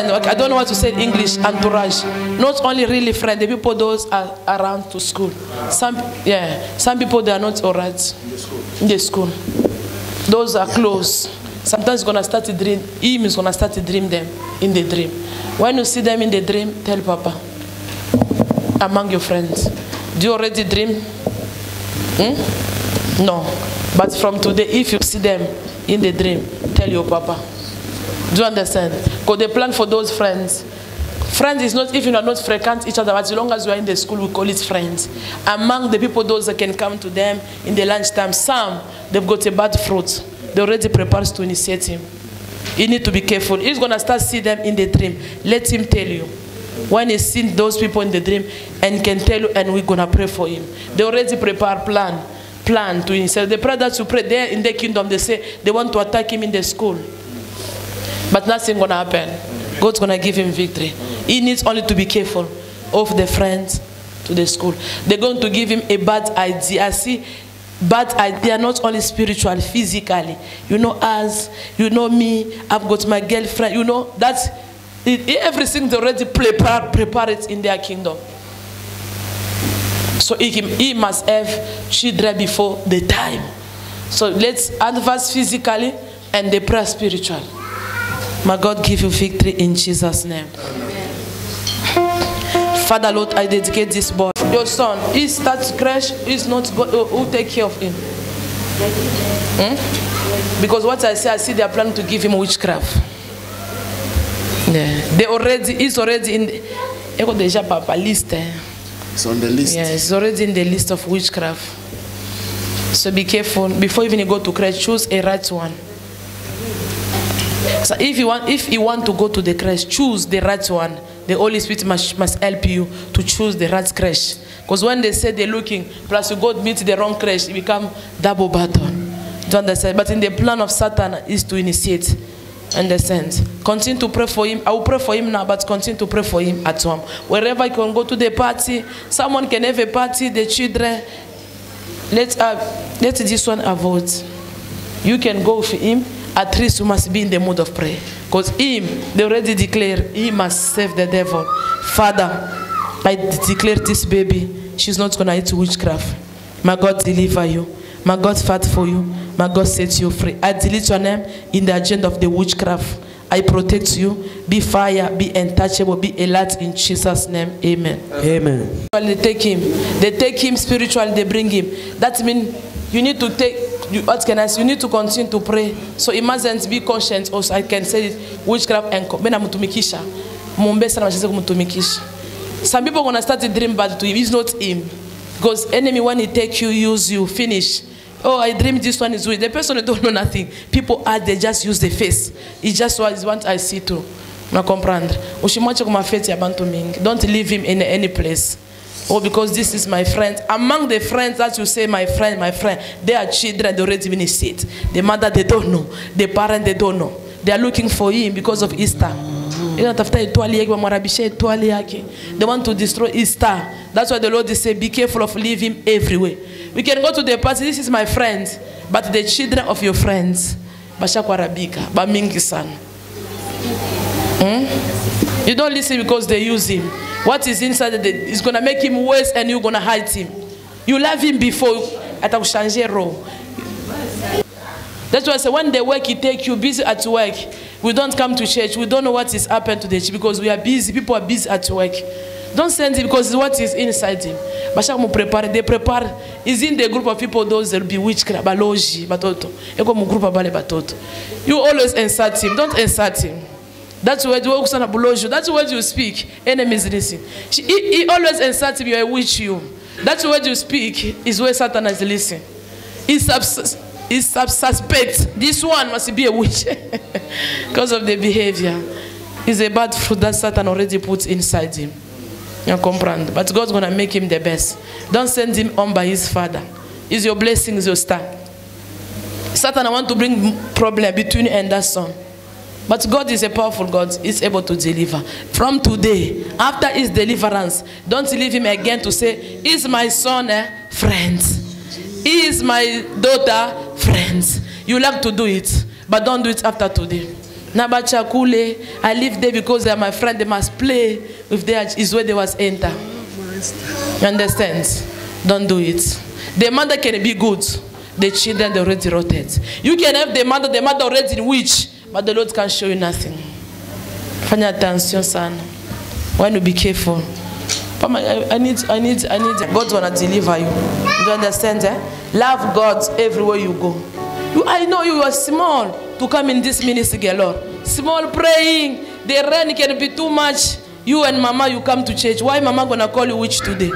I don't know what to say in English, entourage. Not only really friends, the people those are around to school. Some people they are not alright in the school. Those are close. Sometimes you're gonna start to dream. Him is gonna start to dream them in the dream. When you see them in the dream, tell Papa. Among your friends, do you already dream? No. But from today, if you see them in the dream, tell your Papa. Do you understand? Because they plan for those friends. Friends is not, if you are not frequent each other, but as long as you are in the school, we call it friends. Among the people, those that can come to them in the lunchtime, some, they've got a bad fruit. They already prepared to initiate him. You need to be careful. He's going to start see them in the dream. Let him tell you. When he sees those people in the dream and can tell you, and we're going to pray for him. They already prepare plan to initiate. The prayer that you pray there in the kingdom, they say they want to attack him in the school. But nothing going to happen. God's going to give him victory. He needs only to be careful of the friends to the school. They're going to give him a bad idea. See, bad idea, not only spiritual, physically. You know us, you know me, I've got my girlfriend. You know, that's everything they already prepare it in their kingdom. So he must have children before the time. So let's advance physically and the prayer spiritual. May God give you victory in Jesus' name. Amen. Father, Lord, I dedicate this boy. Your son, he starts crash, he's not good. Who take care of him? Because what I see they are planning to give him witchcraft. Yeah. He's already in the list. It's on the list. Yeah, it's already in the list of witchcraft. So be careful. Before even you go to crash, choose a right one. So if you want to go to the crash, choose the right one. The Holy Spirit must help you to choose the right crash. Because when they say they're looking, plus you go meet the wrong crash, it become double battle. Do you understand? But in the plan of Satan is to initiate. Understand? Continue to pray for him. I will pray for him now, but continue to pray for him at home. Wherever you can go to the party, someone can have a party, the children. Let this one avoid. You can go with him. At least you must be in the mood of prayer. Because him, they already declare, he must save the devil. Father, I declare this baby, she's not going to eat witchcraft. May God deliver you. May God fight for you. May God set you free. I delete your name in the agenda of the witchcraft. I protect you. Be fire, be untouchable, be alert in Jesus' name. Amen. Amen. They take him spiritually, they bring him. That means you need to take, what can I say? You need to continue to pray. So it mustn't be conscious. Also, I can say it, witchcraft and some people are going to start to dream bad to him. It's not him. Because enemy, when he take you, use you, finish. Oh, I dream this one is weak. The person don't know nothing. People are, they just use the face. It's just what I see too. Na comprendre. Don't leave him in any place. Oh, because this is my friend. Among the friends that you say, my friend, they are children, they already been seat. The mother, they don't know. The parent, they don't know. They are looking for him because of Easter. They want to destroy Easter. That's why the Lord is saying, be careful of leaving everywhere. We can go to the party, this is my friend, but the children of your friends, you don't listen because they use him. What is inside is going to make him worse and you're going to hide him. You love him before, that's why I say when the work, it take you busy at work. We don't come to church. We don't know what is happened to the church because we are busy. People are busy at work. Don't send him because what is inside him. They prepare. Is in the group of people those that will be witchcraft. You always insult him. Don't insult him. That's where you speak. Enemies listen. He always insults him. You are a witch. That's where you speak. Is where Satan is listening. He suspects this one must be a witch because of the behavior. It's a bad fruit that Satan already puts inside him. You comprehend? But God's going to make him the best. Don't send him on by his father. It's your blessing, it's your star. Satan, I want to bring problem between you and that son. But God is a powerful God. He's able to deliver. From today, after his deliverance, don't leave him again to say, is my son friends? Is my daughter friends? You like to do it, but don't do it after today. Nabachakule, I live there because they are my friend. They must play with their is where they was enter. You understand? Don't do it. The mother can be good. The children they already rotted. You can have the mother already in witch, but the Lord can show you nothing. Fanya attention, son. Why not be careful? I need. God wanna deliver you. You understand? Love God everywhere you go. I know you are small to come in this ministry, Lord. Small praying. The rain can be too much. You and Mama, you come to church. Why Mama gonna call you witch today?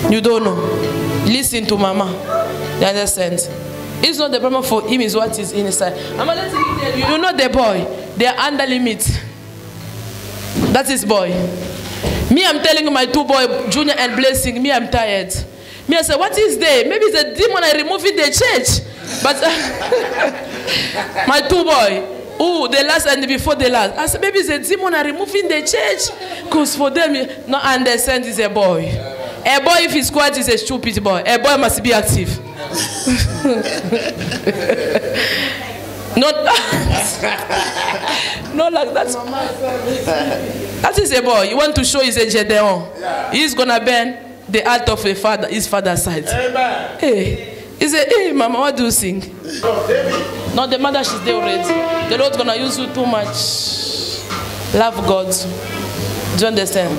You don't know. Listen to Mama. You understand? It's not the problem for him, it's what is inside. Mama, let me tell you, you know the boy. They are under limit. That is boy. Me, I'm telling my two boys, Junior and Blessing, me, I'm tired. Me, I say, what is there? Maybe it's a demon I remove in the church. But my two boys, the last and before the last. I said, maybe it's a demon I remove in the church. Because for them, no understand is a boy. A boy, if he's quiet, is a stupid boy. A boy must be active. Not like that. That is a boy. You want to show he's a Gedeon. He's going to burn the altar of his father's side. Amen. Hey, he said, hey, Mama, what do you sing? No, the mother, she's there already. The Lord's going to use you too much. Love God. Do you understand?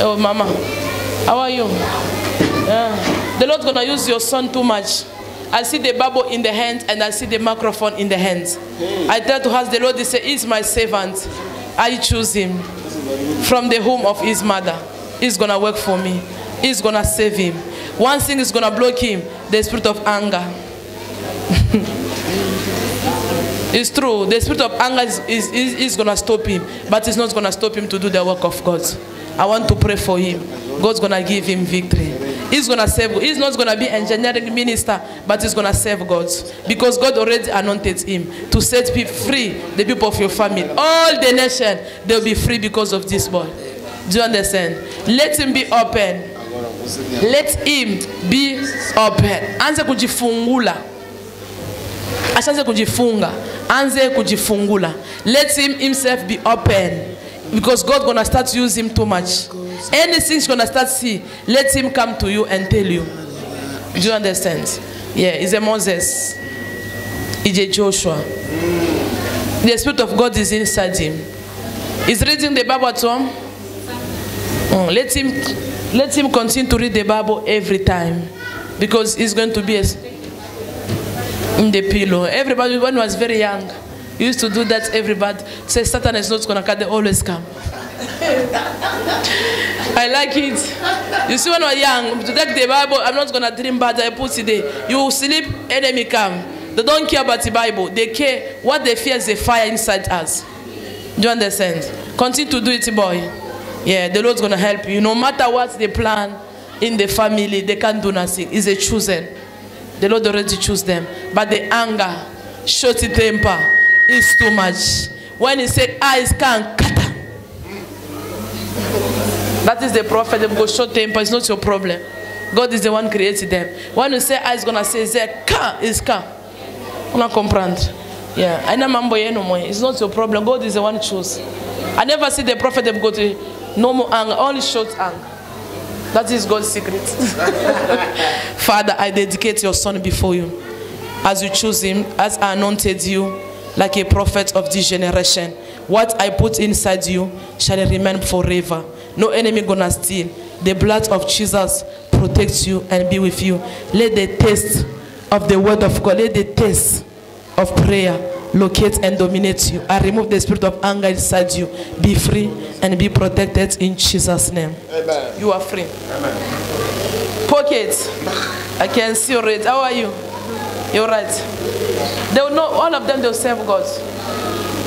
Oh, Mama, how are you? Yeah. The Lord's going to use your son too much. I see the Bible in the hand and I see the microphone in the hand. I tell to us, the Lord, he said, he's my servant. I choose him from the home of his mother. He's going to work for me. He's going to save him. One thing is going to block him, the spirit of anger. It's true. The spirit of anger is going to stop him, but it's not going to stop him to do the work of God. I want to pray for him. God's going to give him victory. He's going to save. He's not going to be an engineering minister, but he's going to save God. Because God already anointed him to set people free, the people of your family. All the nation, they'll be free because of this boy. Do you understand? Let him be open. Let him be open. Anze kujifungula. Ashanze kujifunga. Anze kujifungula. Let him himself be open. Because God's going to start to use him too much. Anything he's going to start to see, let him come to you and tell you. Do you understand? Yeah, he's a Moses. He's a Joshua. The Spirit of God is inside him. He's reading the Bible at home. Let him continue to read the Bible every time. Because he's going to be in the pillow. Everybody, when he was very young, he used to do that. Everybody says Satan is not going to come, they always come. I like it. You see, when we're young, to take the Bible, I'm not going to dream bad, I put it there. You sleep, enemy come. They don't care about the Bible. They care. What they fear is the fire inside us. Do you understand? Continue to do it, boy. Yeah, the Lord's going to help you. No matter what they plan in the family, they can't do nothing. It's a chosen. The Lord already chose them. But the anger, shorty temper, is too much. When he said, eyes can't cut. That is the prophet. They go short temper. It's not your problem. God is the one created them. When you say eyes gonna say ka is ka. Una comprendre? Yeah. I know mambo no more. It's not your problem. God is the one choose. I never see the prophet them go to no more anger, only short anger. That is God's secret. Father, I dedicate your son before you. As you choose him, as I anointed you like a prophet of this generation. What I put inside you shall remain forever. No enemy gonna steal. The blood of Jesus protects you and be with you. Let the taste of the word of God, let the taste of prayer locate and dominate you. I remove the spirit of anger inside you. Be free and be protected in Jesus' name. Amen. You are free. Amen. Pocket. I can see already. How are you? You're right. They will know, all of them, they will serve God.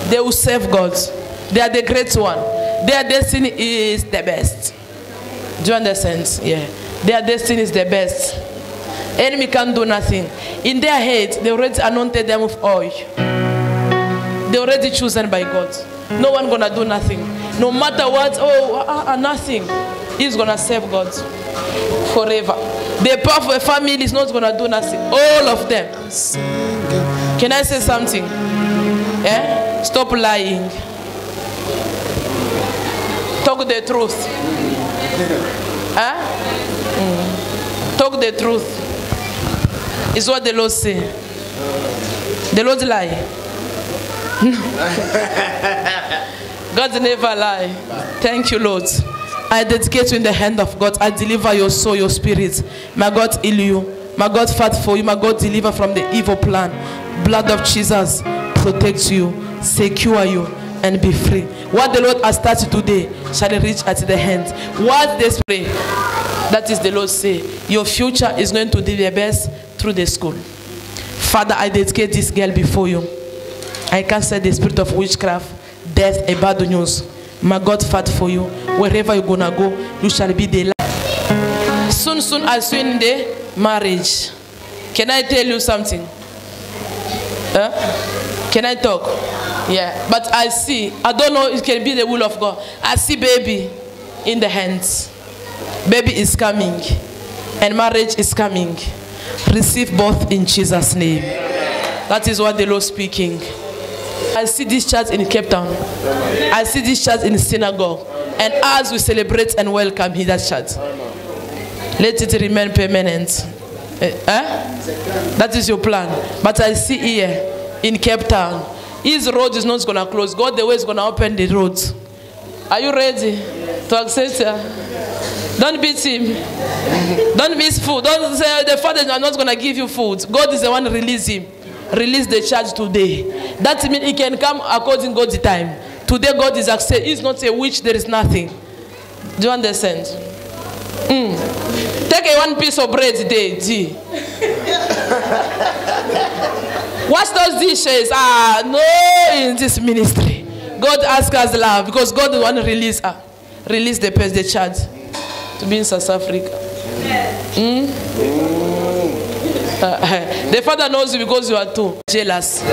They will serve God. They are the great one. Their destiny is the best. Do you understand? Yeah. Their destiny is the best. Enemy can't do nothing. In their head, they already anointed them with oil. They already chosen by God. No one gonna do nothing. No matter what, nothing. He's gonna serve God forever. The powerful family is not gonna do nothing. All of them. Can I say something? Eh? Stop lying. Talk the truth. Talk the truth. Is what the Lord say. The Lord lie. God never lie. Thank you, Lord. I dedicate you in the hand of God. I deliver your soul, your spirit. May God heal you. May God fight for you. May God deliver from the evil plan. Blood of Jesus protect you, secure you, and be free. What the Lord has started today shall reach at the hand. What they pray, that is the Lord say. Your future is going to be the best through the school. Father, I dedicate this girl before you. I cancel the spirit of witchcraft, death, and bad news. May God fight for you. Wherever you're gonna go, you shall be the light. Soon I see in the marriage. Can I tell you something? Can I talk? Yeah, but I see. I don't know. It can be the will of God. I see baby in the hands. Baby is coming, and marriage is coming. Receive both in Jesus' name. That is what the Lord speaking. I see this church in Cape Town. I see this church in the synagogue. And as we celebrate and welcome in that church, let it remain permanent. That is your plan. But I see here in Cape Town, his road is not going to close. God the way is going to open the road. Are you ready to accept her? Don't beat him. Don't miss food. Don't say the Father is not going to give you food. God is the one to release him. Release the charge today. That means he can come according to God's time. Today God is accept. He's not a witch. There is nothing. Do you understand? Take one piece of bread today. What's those dishes? No, in this ministry. God asks us love because God want to release her. Release the charge to be in South Africa. The Father knows you because you are too jealous.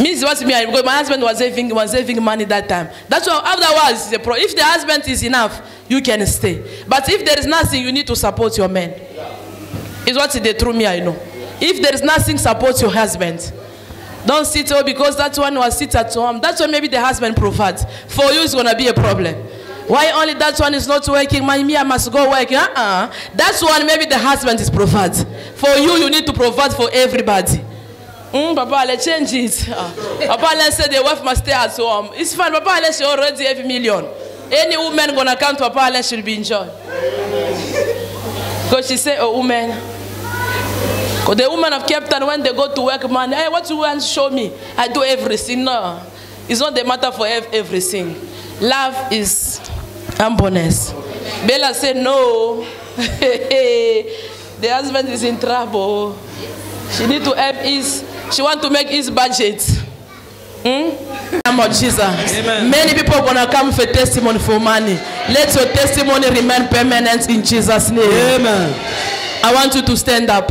Means what me, because my husband was saving money that time. That's why otherwise, if the husband is enough, you can stay. But if there is nothing, you need to support your man. It's what they threw me, I know. If there is nothing, support your husband. Don't sit because that one was sit at home. That's why maybe the husband provides. For you, it's going to be a problem. Why only that one is not working? Me, I must go work. That's one maybe the husband is provide. For you, you need to provide for everybody. Papa, let's change it. Papa, let's say the wife must stay at home. It's fine. Papa, let's already have $1 million. Any woman gonna come to Papa, let's should be enjoyed. Because she say, a woman. Because the woman of Cape Town, when they go to work, man, hey, what you want to show me? I do everything. No, it's not the matter for everything. Love is humbleness. Bella said no. The husband is in trouble. She need to help she want to make his budget. Name of Jesus. Amen. Many people are gonna come for testimony for money. Let your testimony remain permanent in Jesus' name. Amen. I want you to stand up.